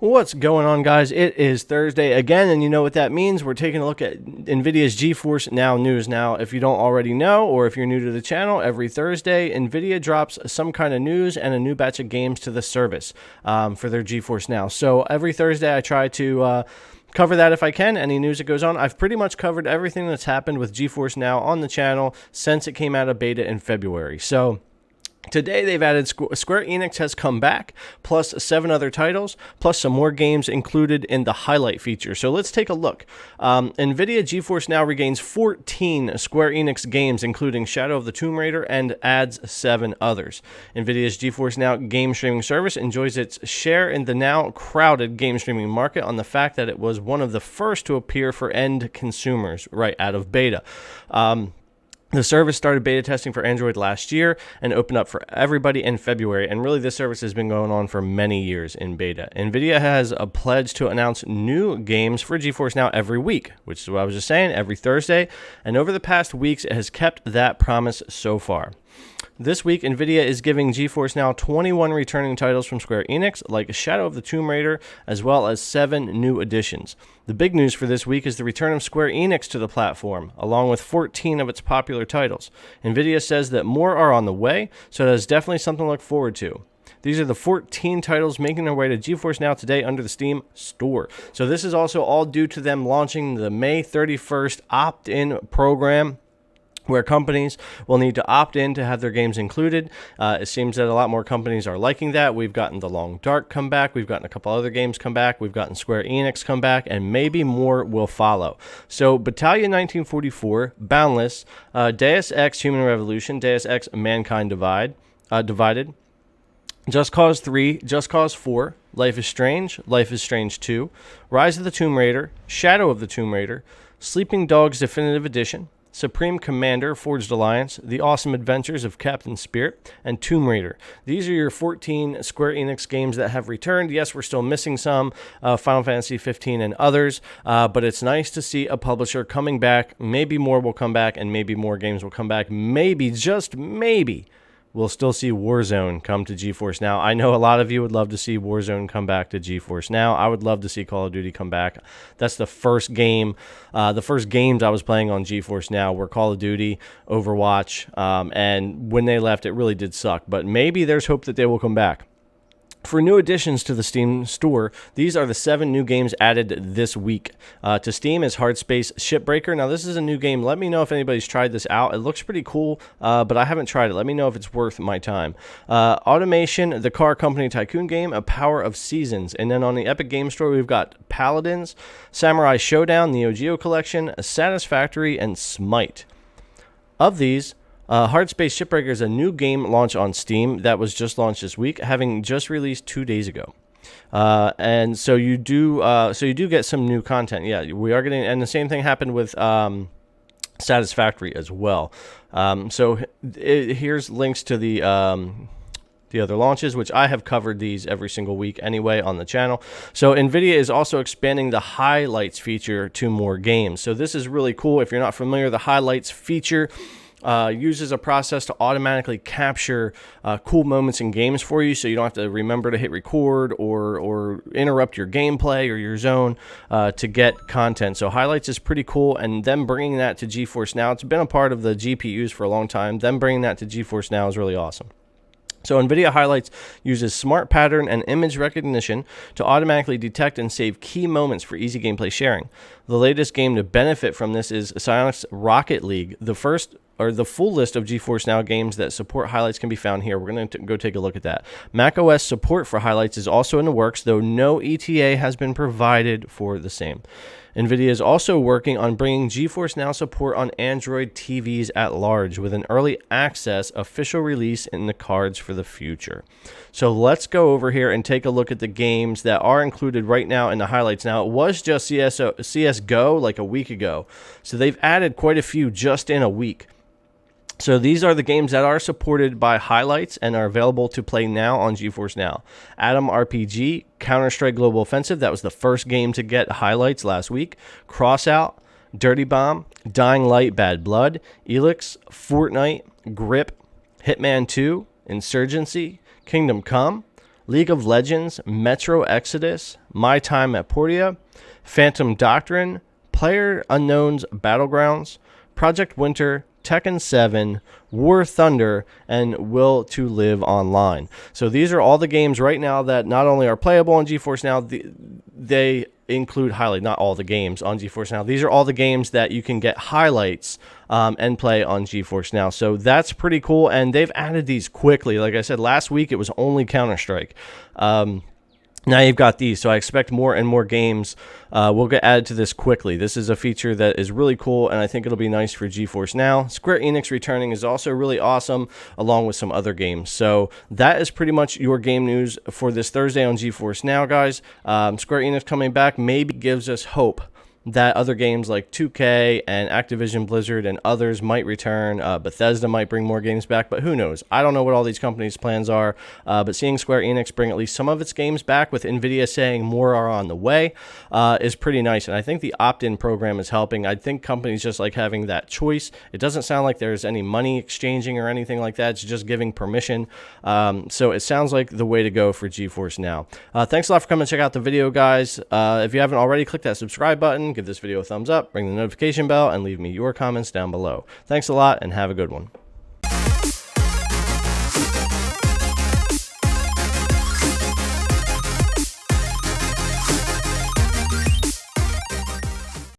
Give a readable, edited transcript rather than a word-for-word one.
What's going on, guys? It is Thursday again, and you know what that means. We're taking a look at NVIDIA's Geforce Now news. Now, if you don't already know, or if you're new to the channel, every Thursday, NVIDIA drops some kind of news and a new batch of games to the service for their Geforce Now. So every Thursday, I try to cover that if I can, any news that goes on. I've pretty much covered everything that's happened with Geforce Now on the channel since it came out of beta in February. So today they've added Square Enix has come back, plus 7 other titles, plus some more games included in the highlight feature. So let's take a look. NVIDIA Geforce Now regains 14 Square Enix games, including Shadow of the Tomb Raider, and adds 7 others. NVIDIA's Geforce Now game streaming service enjoys its share in the now crowded game streaming market on the fact that it was one of the first to appear for end consumers right out of beta. The service started beta testing for Android last year and opened up for everybody in February, and really this service has been going on for many years in beta. NVIDIA has a pledge to announce new games for Geforce Now every week, which is what I was just saying, every Thursday, and over the past weeks it has kept that promise so far. This week, NVIDIA is giving Geforce Now 21 returning titles from Square Enix, like Shadow of the Tomb Raider, as well as 7 new additions. The big news for this week is the return of Square Enix to the platform, along with 14 of its popular titles. NVIDIA says that more are on the way, so that is definitely something to look forward to. These are the 14 titles making their way to Geforce Now today under the Steam store. So this is also all due to them launching the May 31st opt-in program, where companies will need to opt in to have their games included. It seems that a lot more companies are liking that. We've gotten The Long Dark come back. We've gotten a couple other games come back. We've gotten Square Enix come back, and maybe more will follow. So Battalion 1944, Boundless, Deus Ex Human Revolution, Deus Ex Mankind Divided, Just Cause 3, Just Cause 4, Life is Strange 2, Rise of the Tomb Raider, Shadow of the Tomb Raider, Sleeping Dogs Definitive Edition, Supreme Commander, Forged Alliance, The Awesome Adventures of Captain Spirit, and Tomb Raider. These are your 14 Square Enix games that have returned. Yes, we're still missing some, Final Fantasy 15 and others, but it's nice to see a publisher coming back. Maybe more will come back, and maybe more games will come back. Maybe, just maybe, we'll still see Warzone come to Geforce Now. I know a lot of you would love to see Warzone come back to Geforce Now. I would love to see Call of Duty come back. That's the first game. The first games I was playing on Geforce Now were Call of Duty, Overwatch, and when they left, it really did suck. But maybe there's hope that they will come back. For new additions to the Steam store, these are the 7 new games added this week. To Steam is Hard Space Shipbreaker. Now, this is a new game. Let me know if anybody's tried this out. It looks pretty cool, but I haven't tried it. Let me know if it's worth my time. Automation, the car company tycoon game, A Power of Seasons. And then on the Epic Game Store, we've got Paladins, Samurai Showdown, Neo Geo Collection, Satisfactory, and Smite. Of these, Hard Space Shipbreaker is a new game launch on Steam that was just launched this week, having just released 2 days ago. And so you do get some new content. Yeah, we are getting, and the same thing happened with Satisfactory as well. Here's links to the other launches, which I have covered these every single week anyway on the channel. So NVIDIA is also expanding the highlights feature to more games. So this is really cool. If you're not familiar, the highlights feature uses a process to automatically capture cool moments in games for you, so you don't have to remember to hit record or interrupt your gameplay or your zone to get content. So highlights is pretty cool, and them bringing that to Geforce Now, it's been a part of the GPUs for a long time. Them bringing that to Geforce Now is really awesome. So NVIDIA Highlights uses smart pattern and image recognition to automatically detect and save key moments for easy gameplay sharing. The latest game to benefit from this is Psyonix's Rocket League. The full list of Geforce Now games that support highlights can be found here. We're going to go take a look at that. macOS support for highlights is also in the works, though no ETA has been provided for the same. NVIDIA is also working on bringing Geforce Now support on Android TVs at large, with an early access official release in the cards for the future. So let's go over here and take a look at the games that are included right now in the highlights. Now, it was just CSGO like a week ago, so they've added quite a few just in a week. So these are the games that are supported by highlights and are available to play now on Geforce Now. Atom RPG, Counter-Strike Global Offensive, that was the first game to get highlights last week. Crossout, Dirty Bomb, Dying Light, Bad Blood, Elix, Fortnite, Grip, Hitman 2, Insurgency, Kingdom Come, League of Legends, Metro Exodus, My Time at Portia, Phantom Doctrine, PlayerUnknown's Battlegrounds, Project Winter, Tekken 7, War Thunder, and Will to Live Online. So these are all the games right now that not only are playable on GeForce Now, they include highlight, not all the games on GeForce Now. These are all the games that you can get highlights and play on GeForce Now. So that's pretty cool, and they've added these quickly. Like I said, last week it was only Counter-Strike. Now you've got these, so I expect more and more games will get added to this quickly. This is a feature that is really cool, and I think it'll be nice for GeForce Now. Square Enix returning is also really awesome, along with some other games. So that is pretty much your game news for this Thursday on GeForce Now, guys. Square Enix coming back maybe gives us hope that other games like 2K and Activision Blizzard and others might return. Bethesda might bring more games back, but who knows? I don't know what all these companies' plans are, but seeing Square Enix bring at least some of its games back with NVIDIA saying more are on the way is pretty nice, and I think the opt-in program is helping. I think companies just like having that choice. It doesn't sound like there's any money exchanging or anything like that. It's just giving permission. So it sounds like the way to go for GeForce Now. Thanks a lot for coming to check out the video, guys. If you haven't already, click that subscribe button. Give this video a thumbs up, ring the notification bell, and leave me your comments down below. Thanks a lot, and have a good one.